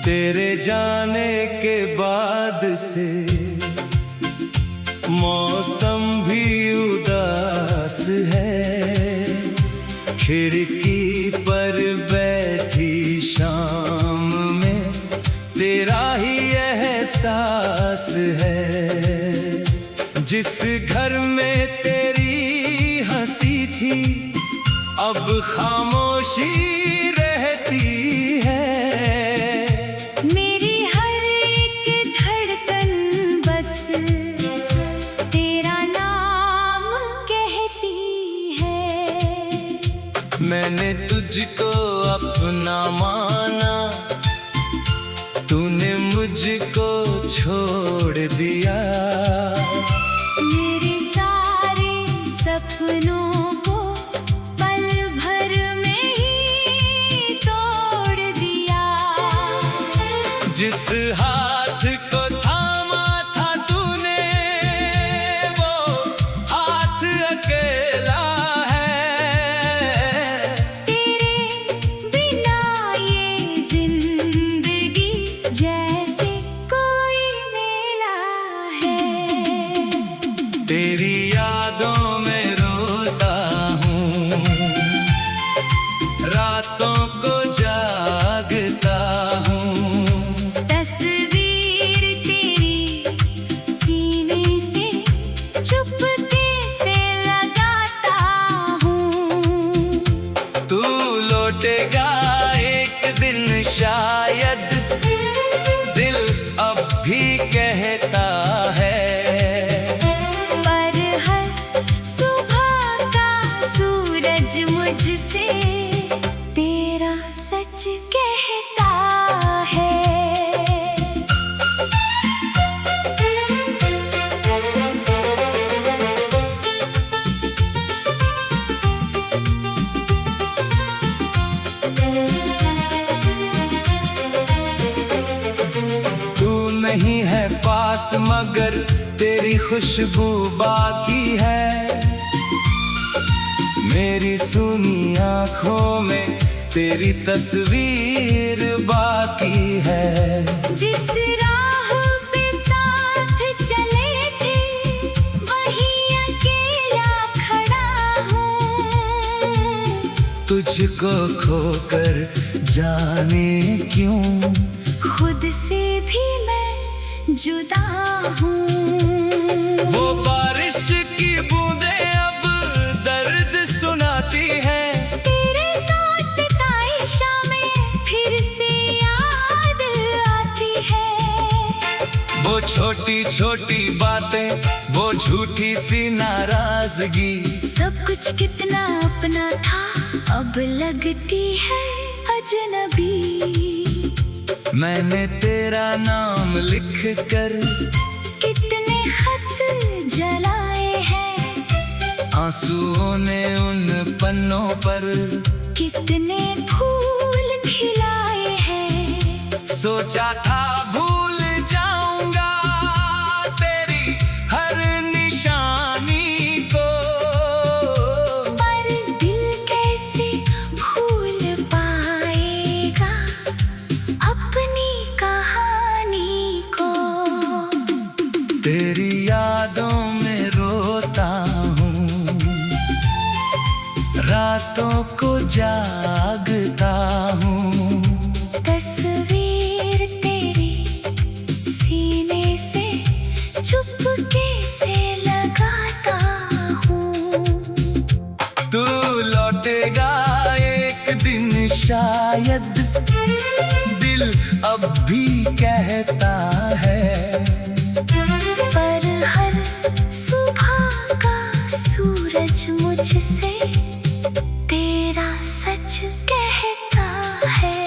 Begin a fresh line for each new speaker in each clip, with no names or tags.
तेरे जाने के बाद से मौसम भी उदास है। खिड़की पर बैठी शाम में तेरा ही एहसास है। जिस घर में तेरी हंसी थी अब खामोशी रहती है।
मेरी हर एक धड़कन बस तेरा नाम कहती है।
मैंने तुझको अपना माना, तूने मुझको छोड़ दिया।
मेरे सारे सपनों को पल भर में ही तोड़ दिया।
जिस हाथ को थामा था तूने वो हाथ अकेला है।
तेरे बिना ये जिंदगी जैसे कोई मेला है।
तेरी यादों में रोता हूँ, रातों को जागता हूँ।
तस्वीर तेरी सीने से चुपके से लगाता हूँ।
तू लौटेगा एक दिन शायद, दिल अब भी कहता है।
पर हर सुबह का सूरज मुझसे तेरा सच कहता है।
तू नहीं है पास मगर तेरी खुशबू बाकी है। मेरी सुनी आँखों में तेरी तस्वीर बाकी है।
जिस राह पे साथ चले थे वहीं अकेला खड़ा हूँ।
तुझको खोकर जाने क्यों
खुद से भी मैं जुदा हूँ।
वो बारिश की बूंदें अब दर्द सुनाती हैं।
तेरे साथ बिताई शामें फिर से याद आती है।
वो छोटी छोटी बातें, वो झूठी सी नाराजगी,
सब कुछ कितना अपना था अब लगती है अजनबी।
मैंने तेरा नाम लिख कर
कितने खत जलाए हैं।
आंसुओं ने उन पन्नों पर
कितने फूल खिलाए हैं।
सोचा था भूल जाऊंगा तेरी हर निशानी को।
पर दिल कैसे भूल पाएगा अपनी कहानी को।
तेरी यादों में रोता हूँ, रातों को जागता हूँ।
तस्वीर तेरी सीने से चुपके से लगाता हूँ।
तू लौटेगा एक दिन शायद, दिल अब भी कहता है।
पर हर सुबह का सूरज मुझसे तेरा सच कहता है।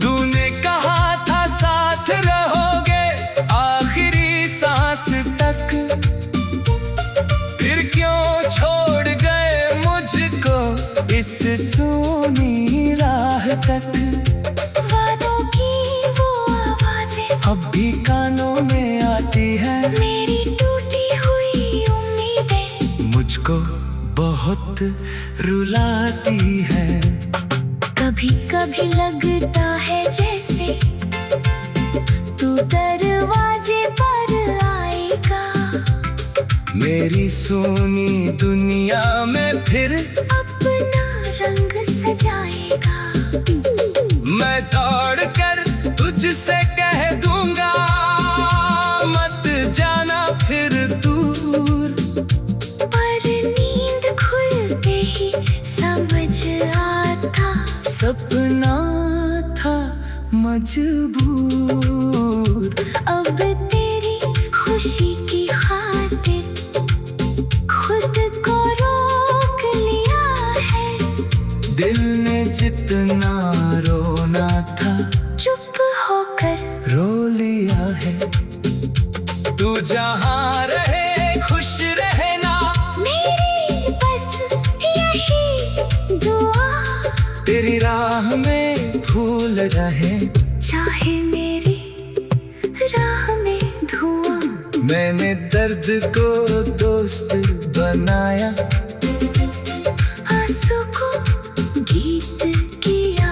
तूने कहा था साथ रहोगे आखिरी सांस तक, फिर क्यों छोड़ गए मुझको इस सूनी राह तक।
वादों की वो आवाजें
अब भी कानों में आती है।
मेरी टूटी हुई उम्मीदें
रुलाती है।
कभी कभी लगता है जैसे तू दरवाजे पर आएगा,
मेरी सोनी दुनिया में फिर
अपना रंग सजाएगा।
मैं दौड़ कर तुझसे कह दूंगा, मत जाना फिर दूर।
पर नींद खुलते ही समझ आता,
सपना था मजबूर।
अब तेरी खुशी की खातिर खुद को रोक लिया है।
दिल ने जितना रोना था
चुप होकर
रो लिया है। तू जहाँ रहे खुश रहना,
मेरी बस यही दुआ।
तेरी राह में फूल रहे,
चाहे मेरी राह में धुआं।
मैंने दर्द को दोस्त बनाया,
आंसू को गीत किया।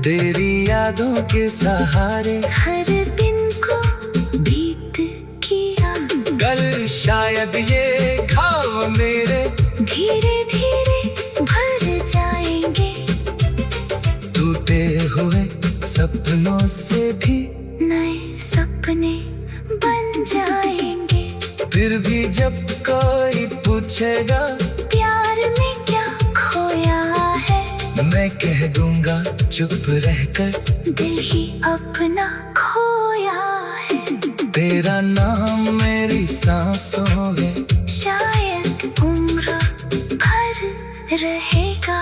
तेरी यादों के सहारे
हर दिन को बीत किया।
कल शायद ये घाव मेरे
धीरे धीरे भर जाएंगे,
टूटे हुए सपनों से भी
नए सपने बन जाएंगे।
फिर भी जब कोई पूछेगा
प्यार में क्या खोया है,
मैं कह दूंगा चुप रहकर
दिल ही अपना खोया है।
तेरा नाम मेरी सांसों में
शायद उम्र भर रहेगा।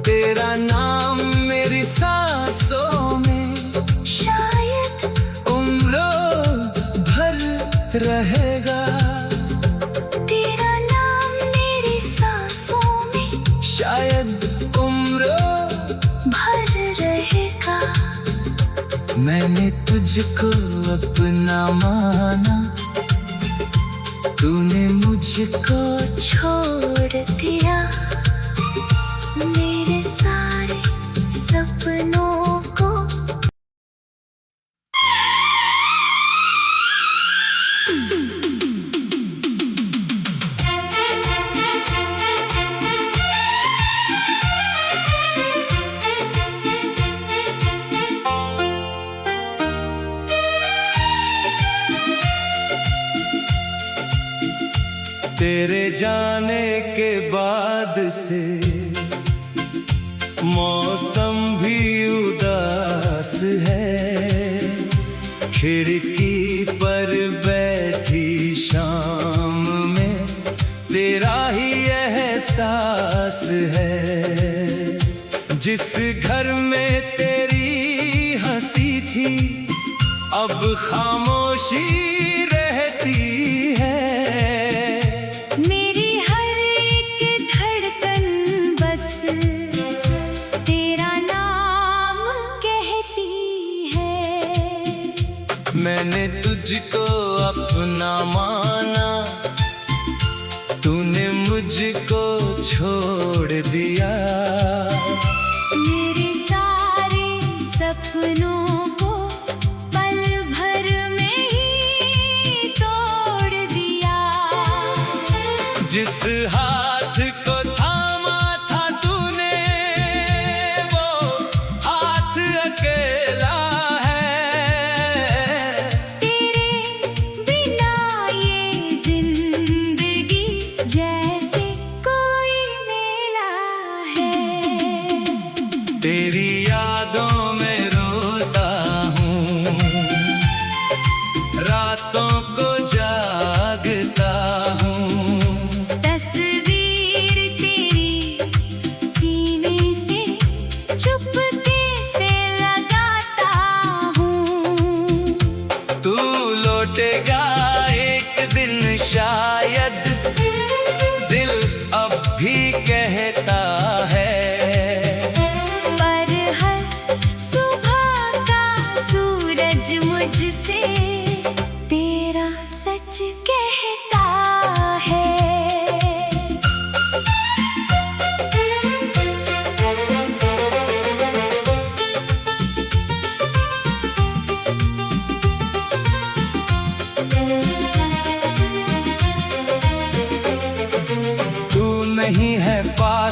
तेरा नाम मेरी सांसों में
शायद
उम्र भर रहेगा।
तेरा नाम मेरी सांसों में
शायद उम्र
भर रहेगा।
मैंने तुझको अपना माना, तूने मुझको
छोड़ दिया। मेरे सारे सपनों को
तेरे जाने के बाद से मौसम भी उदास है। खिड़की पर बैठी शाम में तेरा ही एहसास है। जिस घर में तेरी हंसी थी अब खामोशी रहती है।
मेरी हर एक धड़कन बस तेरा नाम कहती है।
मैंने तुझको अपना माना, तूने मुझको छोड़ दिया।
मेरे सारे सपनों को पल भर में ही तोड़ दिया।
जिस हाथ को थामा था तूने वो हाथ अकेला है।
तेरे बिना ये जिंदगी जैसे कोई मेला है।
तेरी यादों में रोता हूँ, रातों को जागता हूँ।
तस्वीर तेरी सीने से चुपके से लगाता हूँ।
तू लौटेगा एक दिन शायद, दिल अब भी कहता है।
पर हर सुबह का सूरज मुझसे तेरा सच कहता है।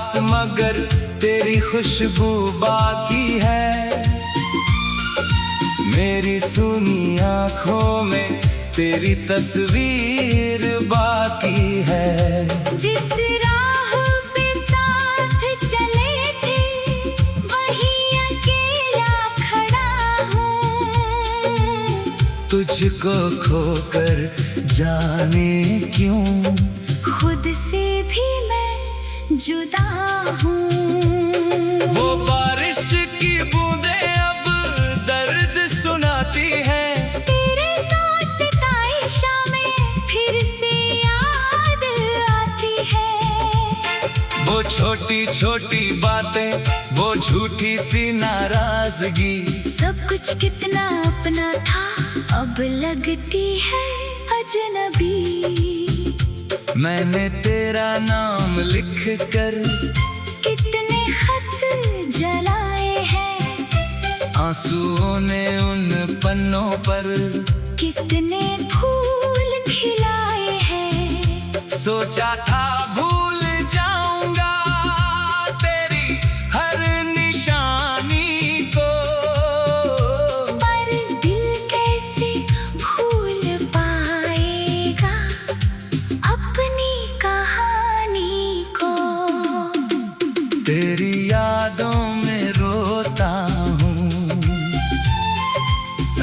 पास मगर तेरी खुशबू बाकी है। मेरी सुनी आंखों में तेरी तस्वीर बाकी है।
जिस राह पे साथ चले थे वहीं अकेला खड़ा हूँ।
तुझको खोकर जाने क्यों
खुद से भी मैं जुदा हूँ।
वो बारिश की बूंदें अब दर्द सुनाती हैं।
तेरे साथ बिताई शामें फिर से याद आती है।
वो छोटी छोटी बातें, वो झूठी सी नाराजगी,
सब कुछ कितना अपना था अब लगती है अजनबी।
मैंने तेरा नाम लिख कर
कितने खत जलाए हैं।
आंसुओं ने उन पन्नों पर
कितने फूल खिलाए हैं।
सोचा था भूल जाऊंगा तेरी हर निशानी को,
पर दिल कैसे भूल पाएगा अपनी कहानी को।
तेरी यादों में रोता हूँ,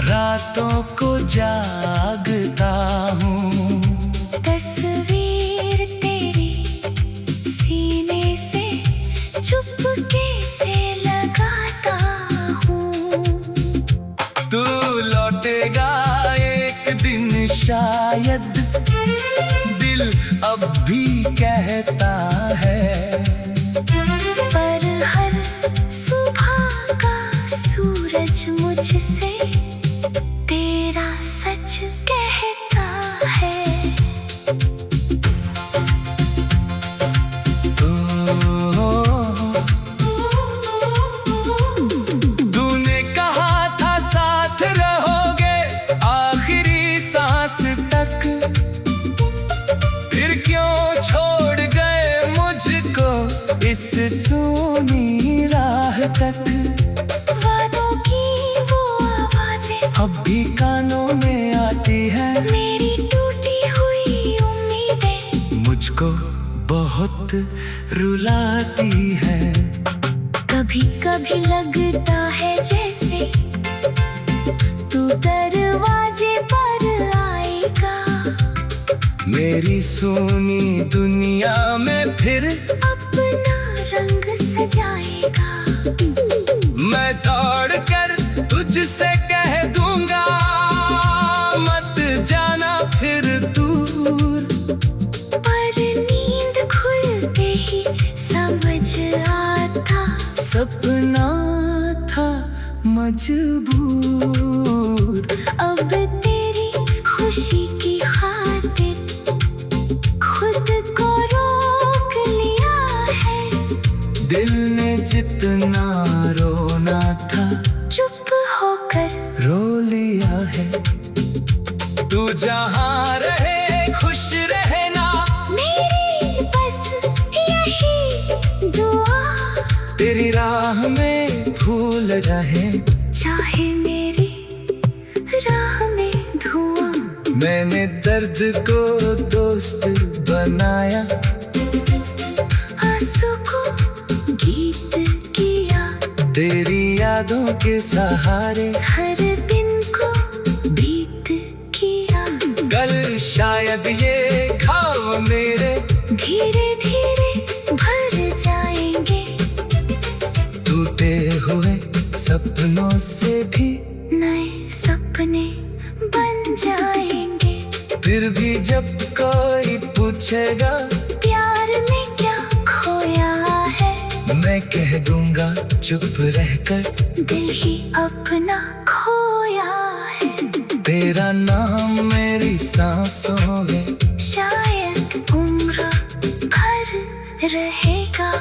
रातों को जागता हूँ।
तस्वीर तेरी सीने से चुपके से लगाता हूँ।
तू लौटेगा एक दिन शायद, दिल अब भी कहता है।
पर हर सुबह का सूरज मुझसे तेरा सच कहता है।
तूने कहा था साथ रहोगे आखिरी सांस तक, फिर क्यों छोड़ गए मुझको इस सूनी राह तक।
वादों की वो आवाजें
अब भी कानों में आती है,
मेरी टूटी हुई उम्मीदें
मुझको बहुत रुलाती है।
कभी कभी लगता है जैसे तू दरवाजे पर आएगा।
मेरी सोनी दुनिया में फिर
अपना रंग सजाएगा।
मैं दौड़ कर तुझसे कह दूंगा मत जाना फिर दूर।
पर नींद खुलते ही समझ आता
सपना था मजबूर।
अब तेरी खुशी की खातिर खुद को रोक लिया है।
दिल ने जितना रोना था
चुप होकर
रो लिया है। तू जहाँ रहे खुश रहना,
मेरी बस यही दुआ।
तेरी राह में फूल रहे,
चाहे मेरी राह में धुआं।
मैंने दर्द को दोस्त बनाया,
आंसू को गीत किया।
तेरी यादों के सहारे
हर दिन को बीत किया।
कल शायद ये घाव मेरे
धीरे धीरे भर जाएंगे।
टूटे हुए सपनों से भी
नए सपने बन जाएंगे।
फिर भी जब कोई पूछेगा
प्यार में क्या खोया है,
मैं कह दूंगा चुप रहकर
दिल ही अपना खोया है।
तेरा नाम मेरी सांसों में
शायद उम्र भर रहेगा।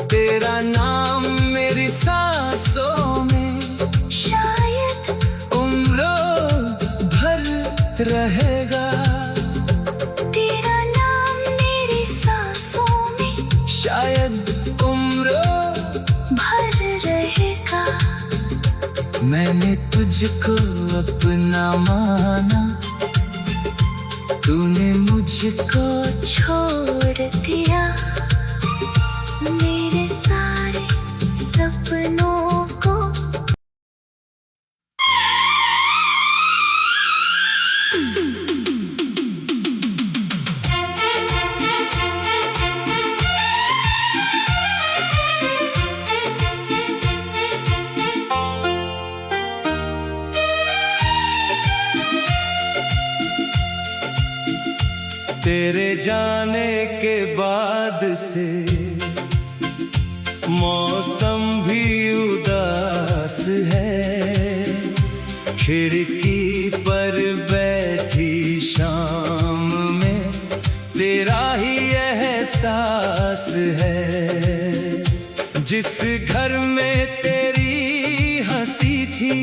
तेरा नाम मेरी सांसों में
शायद
उम्र भर रहेगा।
तेरा नाम मेरी सांसों में
शायद मैंने तुझको अपना माना, तूने मुझको
छोड़ दिया मेरे सारे सपनों को।
तेरे जाने के बाद से मौसम भी उदास है। खिड़की पर बैठी शाम में तेरा ही एहसास है। जिस घर में तेरी हंसी थी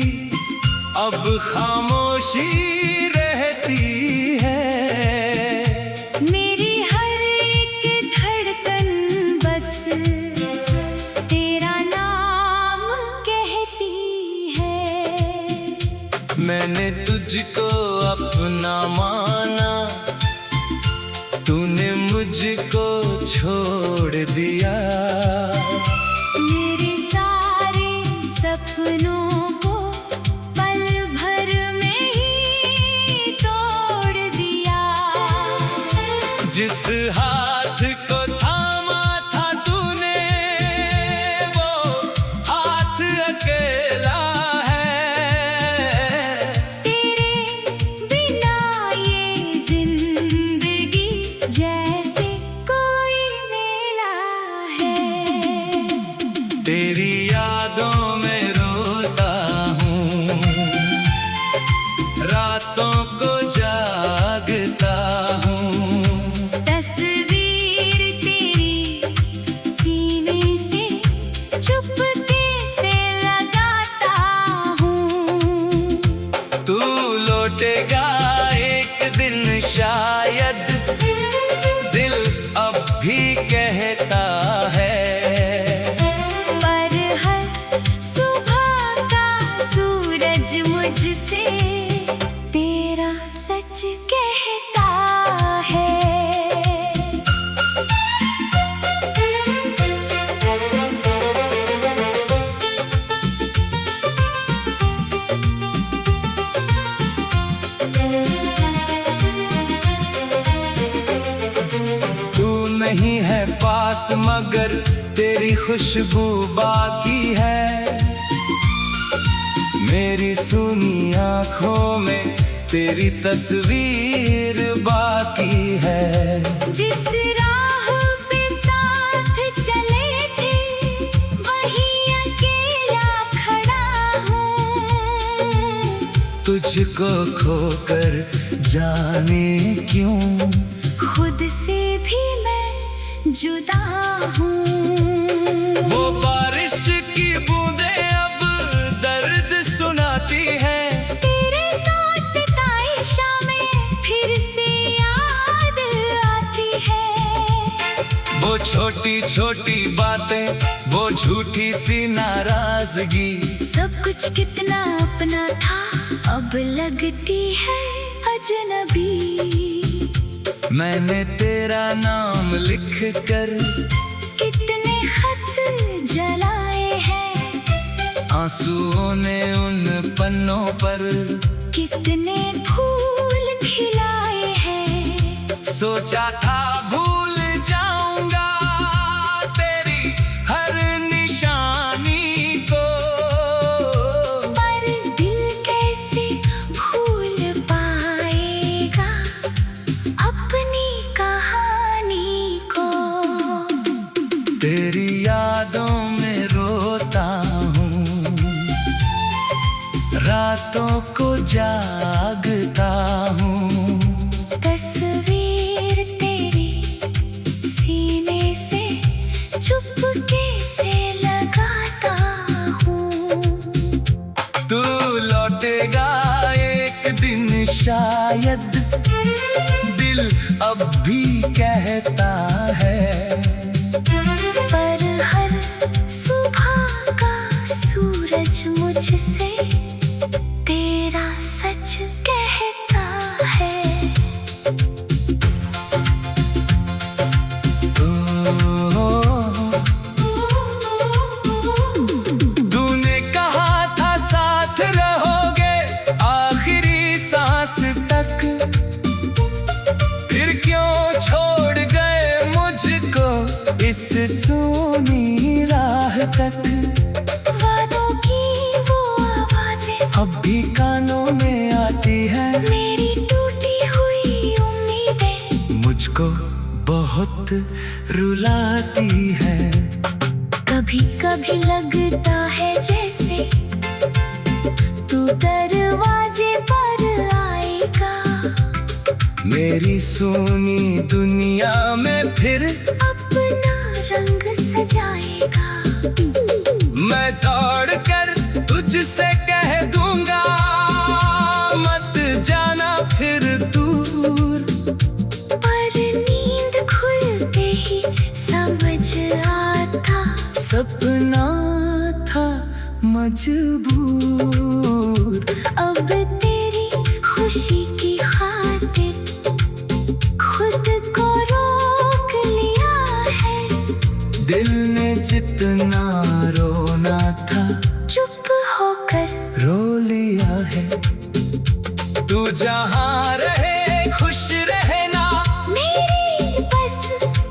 अब खामोशी रहती है।
मेरी हर एक धड़कन बस तेरा नाम कहती है।
मैंने तुझको अपना माना, तूने मुझको छोड़ दिया।
मेरे सारे सपनों को पल भर में ही तोड़ दिया।
जिस हाथ को थामा था तूने वो हाथ अकेला है।
तेरे बिना ये जिंदगी जैसे कोई मेला है।
तेरी यादों में रोता हूँ, रातों को जागता हूँ।
तस्वीर तेरी सीने से चुपके से लगाता हूँ।
तू लौटेगा एक दिन शायद, दिल अब भी कहता है।
पर हर सुबह का सूरज मुझसे तेरा सच कहता है।
तू नहीं है पास मगर तेरी खुशबू बाकी है। मेरी सुनी आँखों में तेरी तस्वीर बाकी है।
जिस राह पे साथ चले थे वहीं अकेला खड़ा हूँ।
तुझको खोकर जाने क्यों
खुद से भी मैं जुदा हूँ।
वो बारिश की बूंदें अब दर्द सुनाती हैं।
तेरे साथ बिताई शामें फिर से याद आती है।
वो छोटी छोटी बातें, वो झूठी सी नाराजगी,
सब कुछ कितना अपना था अब लगती है अजनबी।
मैंने तेरा नाम लिख कर
कितने खत जलाए हैं।
आंसुओं ने उन पन्नों पर
कितने फूल खिलाए हैं।
सोचा था भूल जाऊंगा तेरी हर निशानी को।
पर दिल कैसे भूल पाएगा अपनी कहानी को।
तेरी यादों में रोता हूँ, रातों को जागता हूँ।
तस्वीर तेरी सीने से चुपके से लगाता हूँ।
तू लौटेगा एक दिन शायद, दिल अब भी कहता है।
पर हर सुबह का सूरज मुझसे
राह तक
वादों की वो आवाजें
अब भी कानों में आती है।
मेरी टूटी हुई उम्मीदें
मुझको बहुत रुलाती है।
कभी कभी लगता है जैसे तू दरवाजे पर आएगा,
मेरी सूनी दुनिया में फिर
अपना रंग सजाएगा।
मैं दौड़ कर तुझसे कह दूंगा, मत जाना फिर दूर।
पर नींद खुलते ही समझ आता
सपना था मजबूर।
अब तेरी खुशी की खातिर खुद को रोक लिया है।
दिल ने जितना रोना था
चुप होकर
रो लिया है। तू जहाँ रहे खुश रहना,
मेरी बस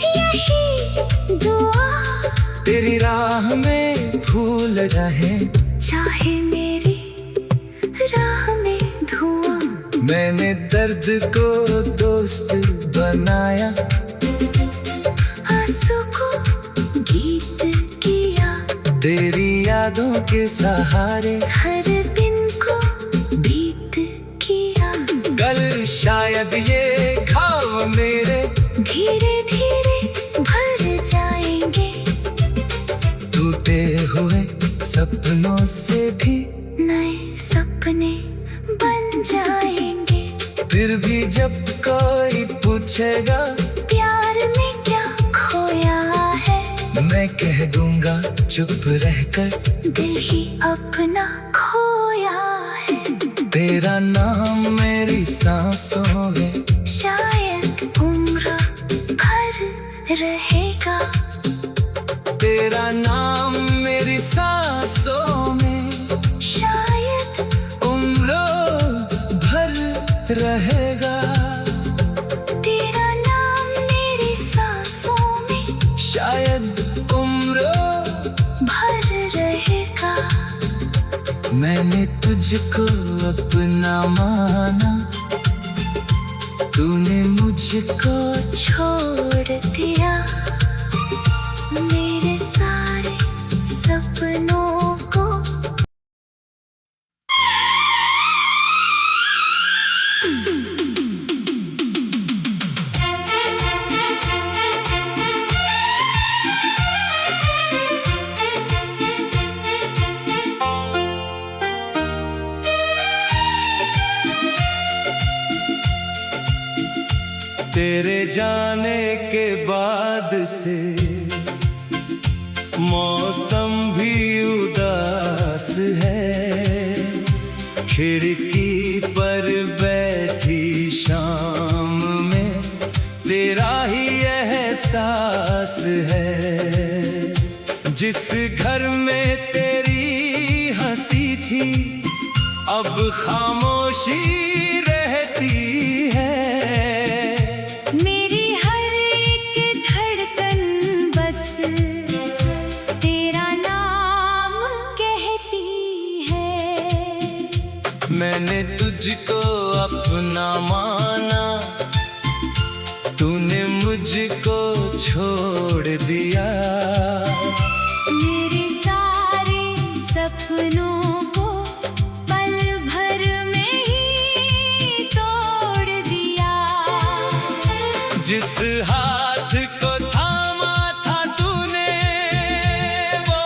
यही दुआ।
तेरी राह में फूल रहे,
चाहे मेरी राह में धुआं।
मैंने दर्द को दोस्त बनाया,
आंसू को गीत किया।
तेरी यादों के सहारे
हर दिन को बीत किया।
कल शायद ये घाव मेरे
धीरे धीरे भर जाएंगे,
टूटे हुए सपनों से भी
नए सपने बन जाएंगे।
फिर भी जब कोई पूछेगा
प्यार में क्या खोया है,
मैं कह दूंगा चुप रहकर
दिल ही अपना खोया है।
तेरा नाम मेरी सांसों में
शायद उम्र भर रहेगा।
तेरा नाम मेरी सांसों में
शायद
उम्र भर रहेगा।
तेरा नाम मेरी सांसों में
शायद उम्र
भर रहेगा।
मैंने तुझको अपना माना, तूने मुझको
छोड़ दिया। मेरे सारे सपनों को
तेरे जाने के बाद से मौसम भी उदास है। खिड़की पर बैठी शाम में तेरा ही एहसास है। जिस घर में तेरी हंसी थी अब खामोशी रहती है।
मेरी हर एक धड़कन बस तेरा नाम कहती है।
मैंने तुझको अपना माना, तूने मुझको छोड़ दिया।
मेरे सारे सपनों को पल भर में ही तोड़ दिया।
जिस हाथ को थामा था तूने वो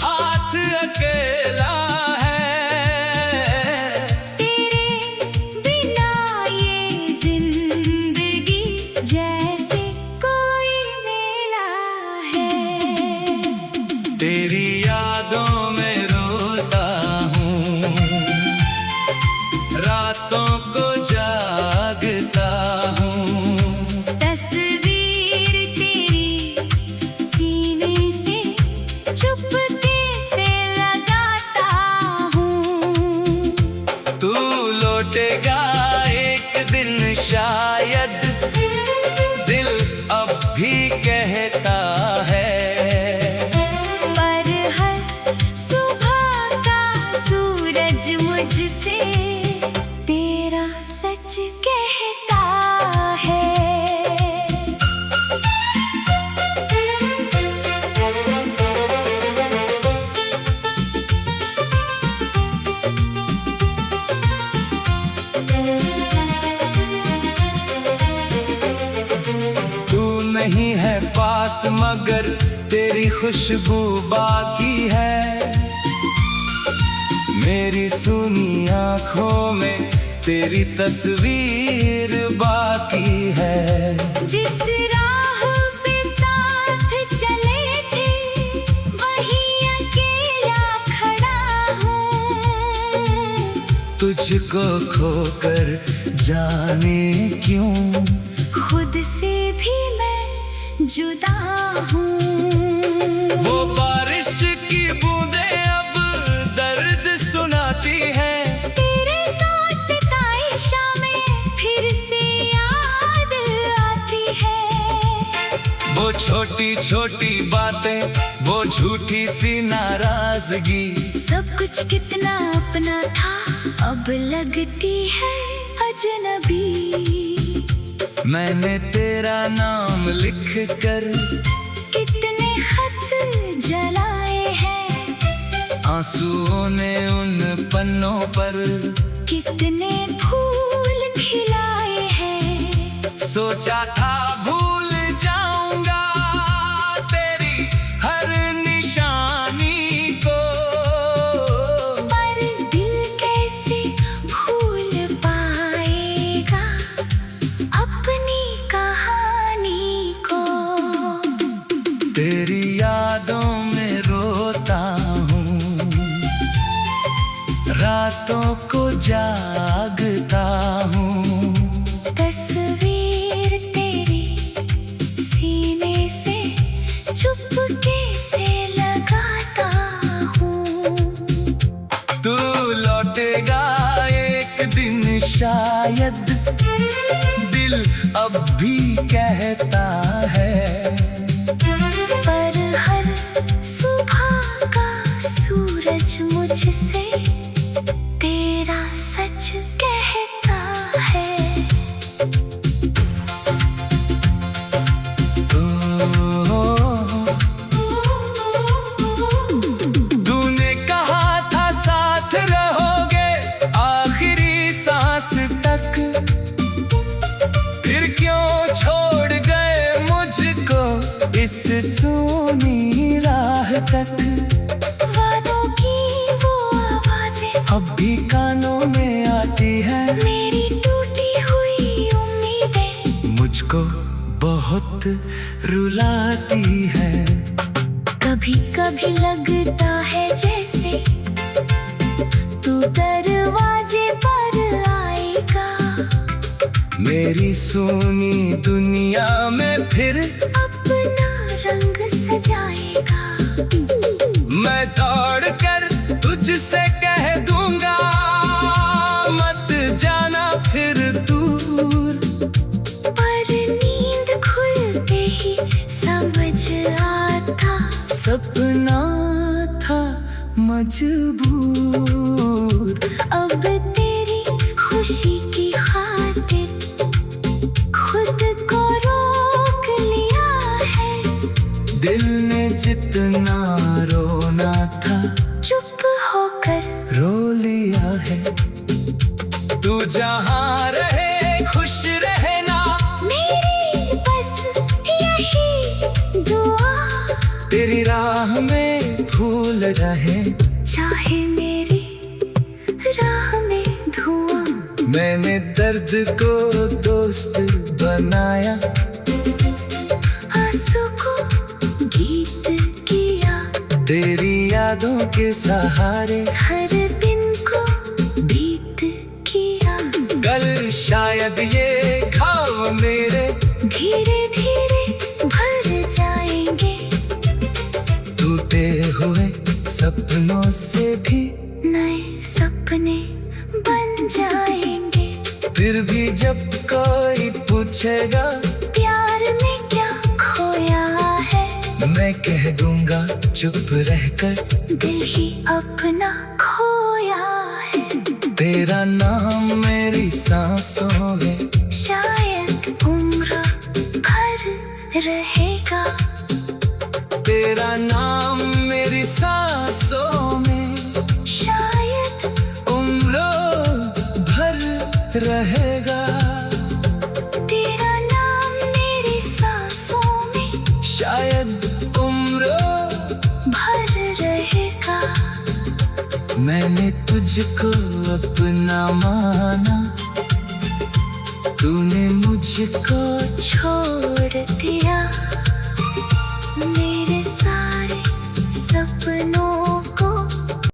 हाथ अकेला है।
तेरे बिना ये जिंदगी जैसे कोई मेला है।
तेरी यादों में रोता हूँ, रातों को जागता हूँ।
तस्वीर तेरी सीने से चुपके से लगाता हूँ।
तू लौटेगा एक दिन शायद, दिल अब भी कहता है।
पर मुझसे तेरा सच कहता है।
नहीं है पास मगर तेरी खुशबू बाकी है। मेरी सुनी आँखों में तेरी तस्वीर बाकी है।
जिस राह पे साथ चले थे वहीं अकेला खड़ा हूँ।
तुझको खोकर जाने क्यों
खुद से भी मैं जुदा हूँ।
वो बारिश की बूंदें अब दर्द सुनाती हैं।
तेरे साथ बिताई शामें फिर से याद आती है।
वो छोटी छोटी बातें, वो झूठी सी नाराजगी,
सब कुछ कितना अपना था अब लगती है अजनबी।
मैंने तेरा नाम लिख कर
कितने खत जलाए हैं।
आंसुओं ने उन पन्नों पर
कितने फूल खिलाए हैं।
सोचा था भूल जाऊंगा तेरी हर निशानी को,
पर दिल कैसे भूल पाएगा अपनी कहानी को।
तेरी यादों में रोता हूँ, रातों को जागता हूँ।
तस्वीर तेरी सीने से चुपके से लगाता हूँ।
तू लौटेगा एक दिन शायद, दिल अब भी कहता है।
पर हर सुबह का सूरज मुझसे तेरा सच कहता है।
तूने कहा था साथ रहोगे आखिरी सांस तक, फिर क्यों छोड़ गए मुझको इस सूनी राह तक।
वादों की वो आवाजें
अब भी कानों में आती है।
मेरी टूटी हुई उम्मीदें
मुझको बहुत रुलाती है।
कभी कभी लगता है जैसे तू दरवाजे पर आएगा।
मेरी सूनी दुनिया में फिर
अपना रंग सजाएगा।
मैं दौड़ कर तुझसे कह दूंगा मत जाना फिर दूर।
पर नींद खुलते ही समझ आता
सपना था मजबूर।
अब तेरी खुशी की खातिर खुद को रोक लिया है।
दिल ने जितना रोना था
चुप होकर
रो लिया है। तू जहाँ रहे खुश रहना,
मेरी बस यही दुआ।
तेरी राह में फूल रहे,
चाहे मेरी राह में धुआं।
मैंने दर्द को दोस्त बनाया,
आंसू को गीत किया।
तेरी यादों के सहारे
हर दिन को बीत किया।
कल शायद ये घाव मेरे
धीरे धीरे भर जाएंगे।
टूटे हुए सपनों से भी
नए सपने बन जाएंगे।
फिर भी जब कोई पूछेगा
प्यार में क्या खोया है,
मैं कह दूंगा चुप रहकर
दिल ही अपना खोया है।
तेरा नाम मेरी सांसों में
शायद उम्र भर रहेगा।
तेरा नाम मेरी सांसों में
शायद
उम्र भर रहेगा।
तेरा नाम मेरी सांसों में
शायद उम्र
भर रहेगा।
मैंने तुझको अपना माना, तूने मुझको
छोड़ दिया। मेरे सारे सपनों